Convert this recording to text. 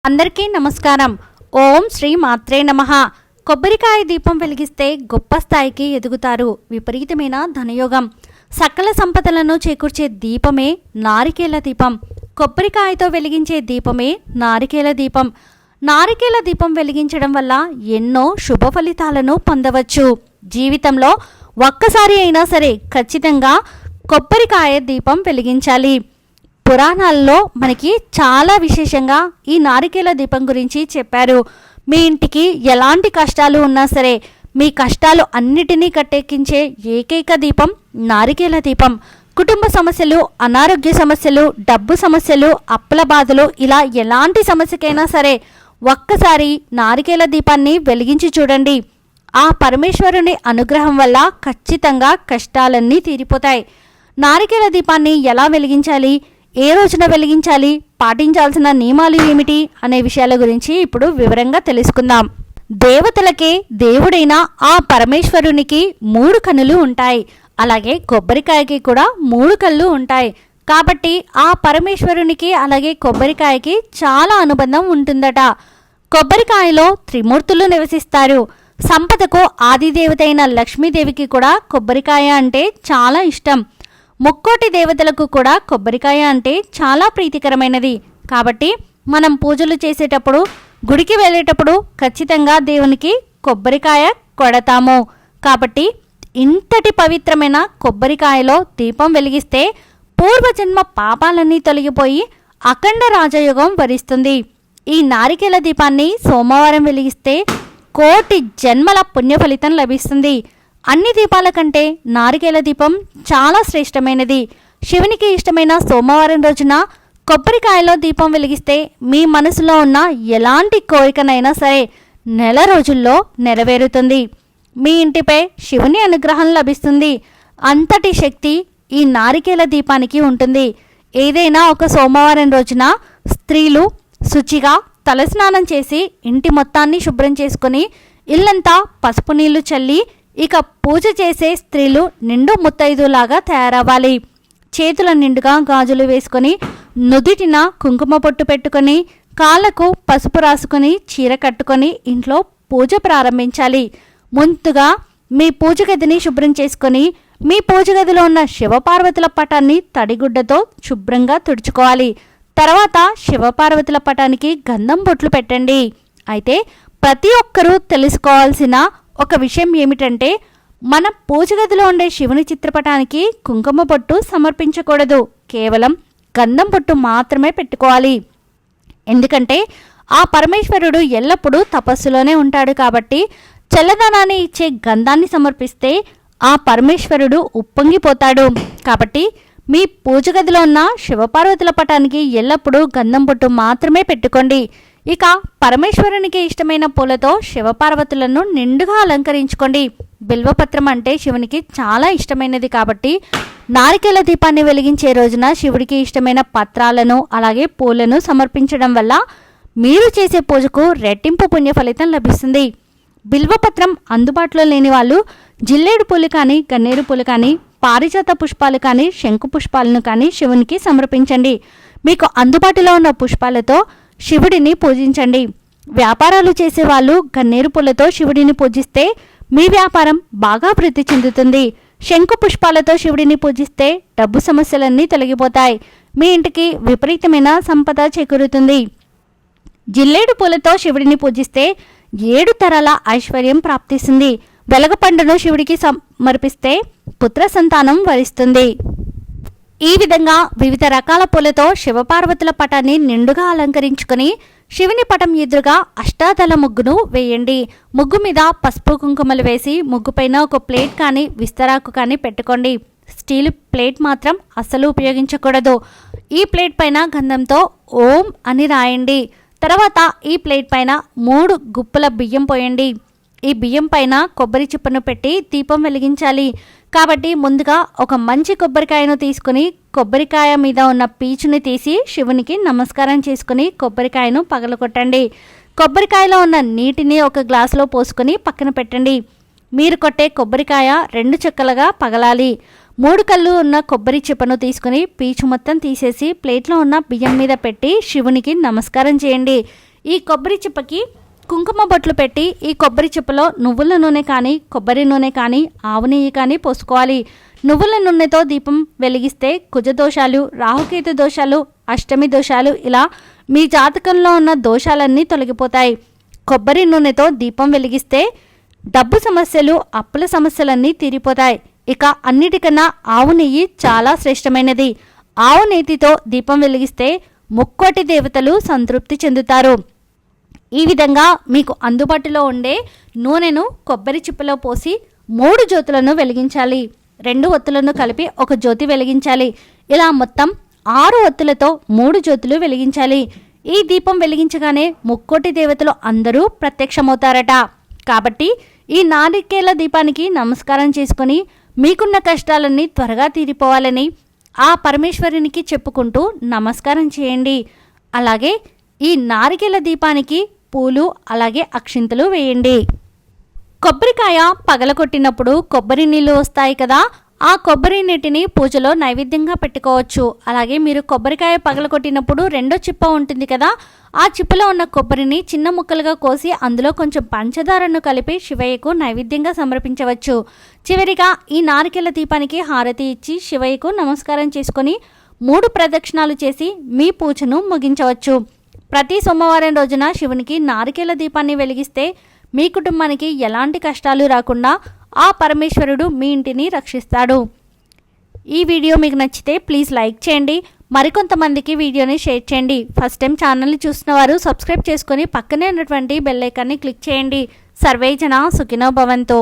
అందరికీ నమస్కారం. ఓం శ్రీ మాత్రే నమః. కొబ్బరికాయ దీపం వెలిగిస్తే గొప్ప స్థాయికి ఎదుగుతారు. విపరీతమైన ధనయోగం, సకల సంపదలను చేకూర్చే దీపమే నారికేల దీపం. కొబ్బరికాయతో వెలిగించే దీపమే నారికేల దీపం. నారికేల దీపం వెలిగించడం వల్ల ఎన్నో శుభ ఫలితాలను పొందవచ్చు. జీవితంలో ఒక్కసారి అయినా సరే ఖచ్చితంగా కొబ్బరికాయ దీపం వెలిగించాలి. పురాణాల్లో మనకి చాలా విశేషంగా ఈ నారికేల దీపం గురించి చెప్పారు. మీ ఇంటికి ఎలాంటి కష్టాలు ఉన్నా సరే మీ కష్టాలు అన్నిటినీ కట్టెక్కించే ఏకైక దీపం నారికేల దీపం. కుటుంబ సమస్యలు, అనారోగ్య సమస్యలు, డబ్బు సమస్యలు, అప్పుల బాధలు, ఇలా ఎలాంటి సమస్యకైనా సరే ఒక్కసారి నారికేల దీపాన్ని వెలిగించి చూడండి. ఆ పరమేశ్వరుని అనుగ్రహం వల్ల ఖచ్చితంగా కష్టాలన్నీ తీరిపోతాయి. నారికేల దీపాన్ని ఎలా వెలిగించాలి, ఏ రోజున వెలిగించాలి, పాటించాల్సిన నియమాలు ఏమిటి అనే విషయాల గురించి ఇప్పుడు వివరంగా తెలుసుకుందాం. దేవతలకే దేవుడైన ఆ పరమేశ్వరునికి 3 కన్నులు ఉంటాయి. అలాగే కొబ్బరికాయకి కూడా 3 కళ్ళు ఉంటాయి. కాబట్టి ఆ పరమేశ్వరునికి అలాగే కొబ్బరికాయకి చాలా అనుబంధం ఉంటుందట. కొబ్బరికాయలో త్రిమూర్తులు నివసిస్తారు. సంపదకు ఆదిదేవత అయిన లక్ష్మీదేవికి కూడా కొబ్బరికాయ అంటే చాలా ఇష్టం. ముక్కోటి దేవతలకు కూడా కొబ్బరికాయ అంటే చాలా ప్రీతికరమైనది. కాబట్టి మనం పూజలు చేసేటప్పుడు, గుడికి వెళ్ళేటప్పుడు ఖచ్చితంగా దేవునికి కొబ్బరికాయ కొడతాము. కాబట్టి ఇంతటి పవిత్రమైన కొబ్బరికాయలో దీపం వెలిగిస్తే పూర్వజన్మ పాపాలన్నీ తొలగిపోయి అఖండ రాజయోగం వరిస్తుంది. ఈ నారికేల దీపాన్ని సోమవారం వెలిగిస్తే కోటి జన్మల పుణ్య ఫలితం లభిస్తుంది. అన్ని దీపాల కంటే నారికేల దీపం చాలా శ్రేష్టమైనది. శివునికి ఇష్టమైన సోమవారం రోజున కొబ్బరికాయలో దీపం వెలిగిస్తే మీ మనసులో ఉన్న ఎలాంటి కోరికనైనా సరే నెల రోజుల్లో నెరవేరుతుంది. మీ ఇంటిపై శివుని అనుగ్రహం లభిస్తుంది. అంతటి శక్తి ఈ నారికేల దీపానికి ఉంటుంది. ఏదైనా ఒక సోమవారం రోజున స్త్రీలు శుచిగా తలస్నానం చేసి ఇంటి మొత్తాన్ని శుభ్రం చేసుకొని ఇల్లంతా పసుపు నీళ్లు చల్లి ఇక పూజ చేసే స్త్రీలు నిండు ముత్తైదులాగా తయారవ్వాలి. చేతుల నిండుగా గాజులు వేసుకొని, నుదిటిన కుంకుమ పొట్టు పెట్టుకొని, కాళ్ళకు పసుపు రాసుకొని, చీర కట్టుకొని ఇంట్లో పూజ ప్రారంభించాలి. ముందుగా మీ పూజ గదిని శుభ్రం చేసుకొని మీ పూజ గదిలో ఉన్న శివపార్వతుల పటాన్ని తడిగుడ్డతో శుభ్రంగా తుడుచుకోవాలి. తర్వాత శివపార్వతుల పటానికి గంధం బొట్లు పెట్టండి. అయితే ప్రతి ఒక్కరూ తెలుసుకోవాల్సిన ఒక విషయం ఏమిటంటే, మన పూజ గదిలో ఉండే శివుని చిత్రపటానికి కుంకుమ బొట్టు సమర్పించకూడదు. కేవలం గంధం బొట్టు మాత్రమే పెట్టుకోవాలి. ఎందుకంటే ఆ పరమేశ్వరుడు ఎల్లప్పుడూ తపస్సులోనే ఉంటాడు. కాబట్టి చల్లదనాన్ని ఇచ్చే గంధాన్ని సమర్పిస్తే ఆ పరమేశ్వరుడు ఉప్పొంగిపోతాడు. కాబట్టి మీ పూజ గదిలో ఉన్న శివపార్వతుల పటానికి ఎల్లప్పుడూ గంధం బొట్టు మాత్రమే పెట్టుకోండి. ఇక పరమేశ్వరునికి ఇష్టమైన పూలతో శివపార్వతులను నిండుగా అలంకరించుకోండి. బిల్వపత్రం అంటే శివునికి చాలా ఇష్టమైనది. కాబట్టి నారికేల దీపాన్ని వెలిగించే రోజున శివుడికి ఇష్టమైన పత్రాలను అలాగే పూలను సమర్పించడం వల్ల మీరు చేసే పూజకు రెట్టింపు పుణ్య ఫలితం లభిస్తుంది. బిల్వపత్రం అందుబాటులో లేని వాళ్ళు జిల్లేడు పూలు కానీ, గన్నేరు పూలు కానీ, పారిజాత పుష్పాలు కానీ, శంకు పుష్పాలను కానీ శివునికి సమర్పించండి. మీకు అందుబాటులో ఉన్న పుష్పాలతో శివుడిని పూజించండి. వ్యాపారాలు చేసేవాళ్ళు గన్నేరు పూలతో శివుడిని పూజిస్తే మీ వ్యాపారం బాగా వృద్ధి చెందుతుంది. శంకు పుష్పాలతో శివుడిని పూజిస్తే డబ్బు సమస్యలన్నీ తొలగిపోతాయి. మీ ఇంటికి విపరీతమైన సంపద చేకూరుతుంది. జిల్లేడు పూలతో శివుడిని పూజిస్తే 7 తరాల ఐశ్వర్యం ప్రాప్తిస్తుంది. వెలగపండును శివుడికి సమర్పిస్తే పుత్ర సంతానం వరిస్తుంది. ఈ విధంగా వివిధ రకాల పూలతో శివపార్వతుల పటాన్ని నిండుగా అలంకరించుకొని శివుని పటం ఎదురుగా అష్టాదళ ముగ్గును వేయండి. ముగ్గు మీద పసుపు కుంకుమలు వేసి ముగ్గుపైన ఒక ప్లేట్ కానీ విస్తరాకు కానీ పెట్టుకోండి. స్టీల్ ప్లేట్ మాత్రం అస్సలు ఉపయోగించకూడదు. ఈ ప్లేట్ పైన గంధంతో ఓం అని రాయండి. తర్వాత ఈ ప్లేట్ పైన 3 గుప్పుల బియ్యం పోయండి. ఈ బియ్యం పైన కొబ్బరి చిప్పను పెట్టి దీపం వెలిగించాలి. కాబట్టి ముందుగా ఒక మంచి కొబ్బరికాయను తీసుకుని కొబ్బరికాయ మీద ఉన్న పీచుని తీసి శివునికి నమస్కారం చేసుకుని కొబ్బరికాయను పగలగొట్టండి. కొబ్బరికాయలో ఉన్న నీటిని ఒక గ్లాసులో పోసుకొని పక్కన పెట్టండి. మీరు కొట్టే కొబ్బరికాయ 2 చెక్కలుగా పగలాలి. 3 కళ్ళు ఉన్న కొబ్బరి చిప్పను తీసుకుని పీచు మొత్తం తీసేసి ప్లేట్లో ఉన్న బియ్యం మీద పెట్టి శివునికి నమస్కారం చేయండి. ఈ కొబ్బరి చిప్పకి కుంకుమ బొట్లు పెట్టి ఈ కొబ్బరి చిప్పలో నువ్వుల నూనె కానీ కొబ్బరి నూనె కానీ ఆవు నెయ్యి కానీ పోసుకోవాలి. నువ్వుల నూనెతో దీపం వెలిగిస్తే కుజదోషాలు, రాహుకేతు దోషాలు, అష్టమి దోషాలు, ఇలా మీ జాతకంలో ఉన్న దోషాలన్నీ తొలగిపోతాయి. కొబ్బరి నూనెతో దీపం వెలిగిస్తే డబ్బు సమస్యలు, అప్పుల సమస్యలన్నీ తీరిపోతాయి. ఇక అన్నిటికన్నా ఆవు నెయ్యి చాలా శ్రేష్టమైనది. ఆవు నెయ్యితో దీపం వెలిగిస్తే ముక్కోటి దేవతలు సంతృప్తి చెందుతారు. ఈ విధంగా మీకు అందుబాటులో ఉండే నూనెను కొబ్బరి చిప్పలో పోసి 3 జ్యోతులను వెలిగించాలి. 2 ఒత్తులను కలిపి 1 జ్యోతి వెలిగించాలి. ఇలా మొత్తం 6 ఒత్తులతో 3 జ్యోతులు వెలిగించాలి. ఈ దీపం వెలిగించగానే ముక్కోటి దేవతలు అందరూ ప్రత్యక్షమవుతారట. కాబట్టి ఈ నారికేల దీపానికి నమస్కారం చేసుకుని మీకున్న కష్టాలన్నీ త్వరగా తీరిపోవాలని ఆ పరమేశ్వరునికి చెప్పుకుంటూ నమస్కారం చేయండి. అలాగే ఈ నారికేల దీపానికి పూలు అలాగే అక్షింతలు వేయండి. కొబ్బరికాయ పగలగొట్టినప్పుడు కొబ్బరి నీళ్ళు వస్తాయి కదా, ఆ కొబ్బరి నీటిని పూజలో నైవేద్యంగా పెట్టుకోవచ్చు. అలాగే మీరు కొబ్బరికాయ పగలగొట్టినప్పుడు 2వ చిప్ప ఉంటుంది కదా, ఆ చిప్పలో ఉన్న కొబ్బరిని చిన్న ముక్కలుగా కోసి అందులో కొంచెం పంచదారను కలిపి శివయ్యకు నైవేద్యంగా సమర్పించవచ్చు. చివరిగా ఈ నారికేల దీపానికి హారతి ఇచ్చి శివయ్యకు నమస్కారం చేసుకొని 3 ప్రదక్షిణాలు చేసి మీ పూజను ముగించవచ్చు. ప్రతి సోమవారం రోజున శివునికి నారికేల దీపాన్ని వెలిగిస్తే మీ కుటుంబానికి ఎలాంటి కష్టాలు రాకుండా ఆ పరమేశ్వరుడు మీ ఇంటిని రక్షిస్తాడు. ఈ వీడియో మీకు నచ్చితే ప్లీజ్ లైక్ చేయండి. మరికొంతమందికి వీడియోని షేర్ చేయండి. ఫస్ట్ టైం ఛానల్ని చూసిన వారు సబ్స్క్రైబ్ చేసుకొని పక్కనే ఉన్నటువంటి బెల్ ఐకాన్ని క్లిక్ చేయండి. సర్వే జన సుఖినో భవంతు.